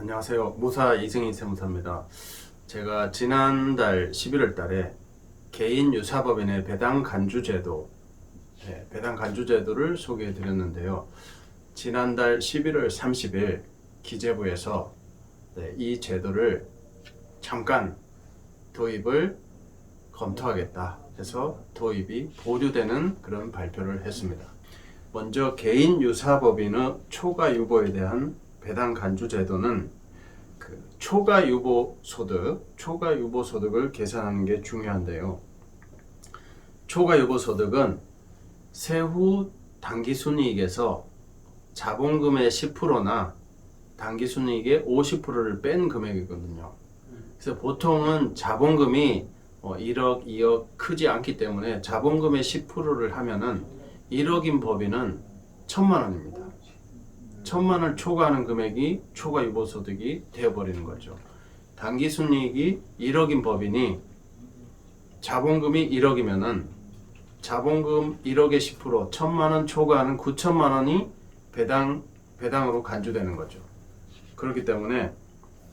안녕하세요. 무사 이승희 세무사입니다. 제가 지난달 11월 달에 개인 유사법인의 배당 간주 제도, 배당 간주 제도를 소개해 드렸는데요. 지난달 11월 30일 기재부에서 이 제도를 잠깐 도입을 검토하겠다 해서 도입이 보류되는 그런 발표를 했습니다. 먼저 개인 유사법인의 초과 유보에 대한 배당 간주 제도는 초과 유보 소득을 계산하는 게 중요한데요. 초과 유보 소득은 세후 당기순이익에서 자본금의 10%나 당기순이익의 50%를 뺀 금액이거든요. 그래서 보통은 자본금이 1억, 2억 크지 않기 때문에 자본금의 10%를 하면은 1억인 법인은 1,000만 원입니다. 1,000만 원 초과하는 금액이 초과 유보소득이 되어버리는 거죠. 당기순이익이 1억인 법인이 자본금이 1억이면은 자본금 1억의 10% 1,000만 원 초과하는 9,000만 원이 배당으로 간주되는 거죠. 그렇기 때문에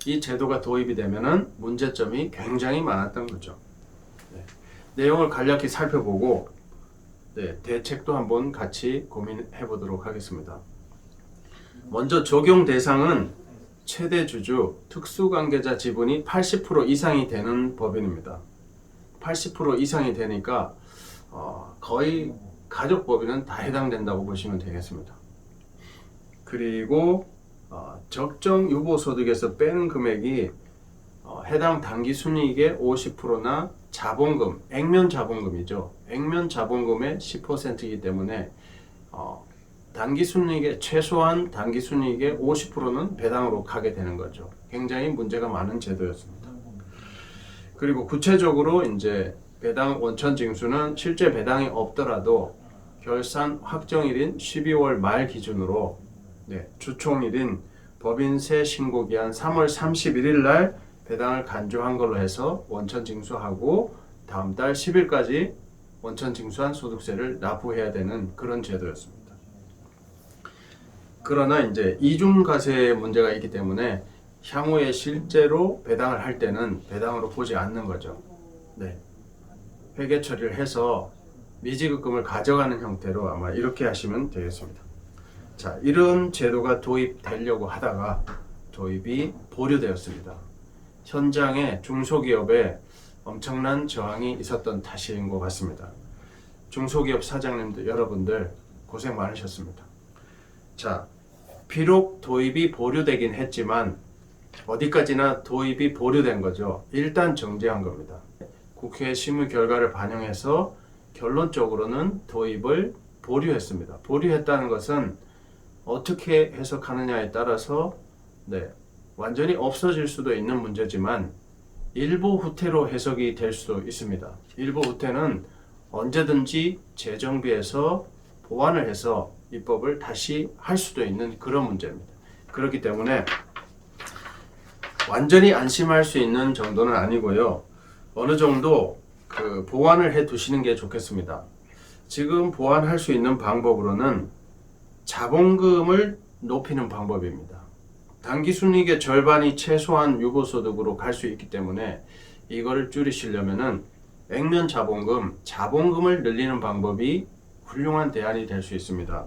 이 제도가 도입이 되면은 문제점이 굉장히 많았던 거죠. 내용을 간략히 살펴보고 대책도 한번 같이 고민해 보도록 하겠습니다. 먼저 적용 대상은 최대 주주, 특수관계자 지분이 80% 이상이 되는 법인입니다. 80% 이상이 되니까 거의 가족법인은 다 해당된다고 보시면 되겠습니다. 그리고 적정 유보소득에서 빼는 금액이 해당 당기순이익의 50%나 자본금, 액면 자본금이죠. 액면 자본금의 10%이기 때문에 당기순이익의 최소한 당기순이익의 50%는 배당으로 가게 되는 거죠. 굉장히 문제가 많은 제도였습니다. 그리고 구체적으로 이제 배당 원천 징수는 실제 배당이 없더라도 결산 확정일인 12월 말 기준으로 주총일인 법인세 신고기한 3월 31일 날 배당을 간주한 걸로 해서 원천 징수하고 다음 달 10일까지 원천 징수한 소득세를 납부해야 되는 그런 제도였습니다. 그러나 이제 이중과세 문제가 있기 때문에 향후에 실제로 배당을 할 때는 배당으로 보지 않는 거죠. 회계 처리를 해서 미지급금을 가져가는 형태로 아마 이렇게 하시면 되겠습니다. 자, 이런 제도가 도입되려고 하다가 도입이 보류되었습니다. 현장에 중소기업에 엄청난 저항이 있었던 탓인 것 같습니다. 중소기업 사장님들 여러분들 고생 많으셨습니다. 자, 비록 도입이 보류되긴 했지만 어디까지나 도입이 보류된 거죠. 일단 정지한 겁니다. 국회 심의 결과를 반영해서 결론적으로는 도입을 보류했습니다. 보류했다는 것은 어떻게 해석하느냐에 따라서 완전히 없어질 수도 있는 문제지만 일부 후퇴로 해석이 될 수도 있습니다. 일부 후퇴는 언제든지 재정비해서 보완을 해서 입법을 다시 할 수도 있는 그런 문제입니다. 그렇기 때문에 완전히 안심할 수 있는 정도는 아니고요. 어느 정도 보완을 해 두시는 게 좋겠습니다. 지금 보완할 수 있는 방법으로는 자본금을 높이는 방법입니다. 당기순이익의 절반이 최소한 유보소득으로 갈 수 있기 때문에 이거를 줄이시려면은 액면 자본금을 늘리는 방법이 훌륭한 대안이 될 수 있습니다.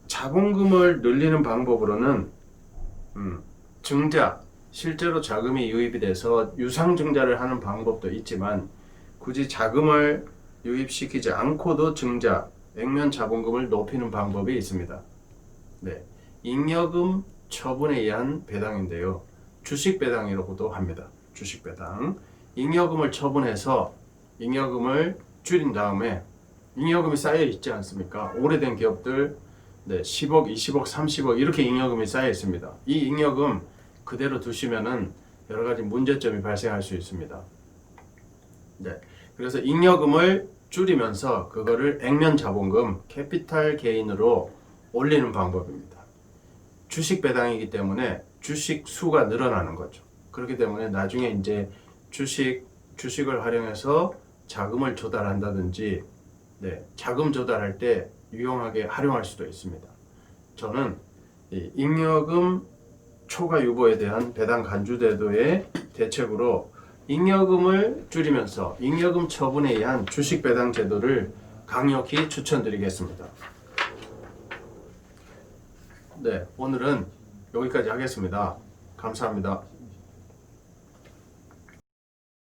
자본금을 늘리는 방법으로는 증자, 실제로 자금이 유입이 돼서 유상증자를 하는 방법도 있지만 굳이 자금을 유입시키지 않고도 증자, 액면 자본금을 높이는 방법이 있습니다. 잉여금 처분에 의한 배당인데요. 주식 배당이라고도 합니다. 주식 배당. 잉여금을 처분해서 잉여금을 줄인 다음에 잉여금이 쌓여 있지 않습니까? 오래된 기업들 10억, 20억, 30억 이렇게 잉여금이 쌓여 있습니다. 이 잉여금 그대로 두시면은 여러 가지 문제점이 발생할 수 있습니다. 그래서 잉여금을 줄이면서 그거를 액면 자본금, 캐피탈 게인으로 올리는 방법입니다. 주식 배당이기 때문에 주식 수가 늘어나는 거죠. 그렇기 때문에 나중에 이제 주식을 활용해서 자금을 조달한다든지 자금 조달할 때 유용하게 활용할 수도 있습니다. 저는 이 잉여금 초과 유보에 대한 배당 간주 제도의 대책으로 잉여금을 줄이면서 잉여금 처분에 의한 주식 배당 제도를 강력히 추천드리겠습니다. 네, 오늘은 여기까지 하겠습니다. 감사합니다.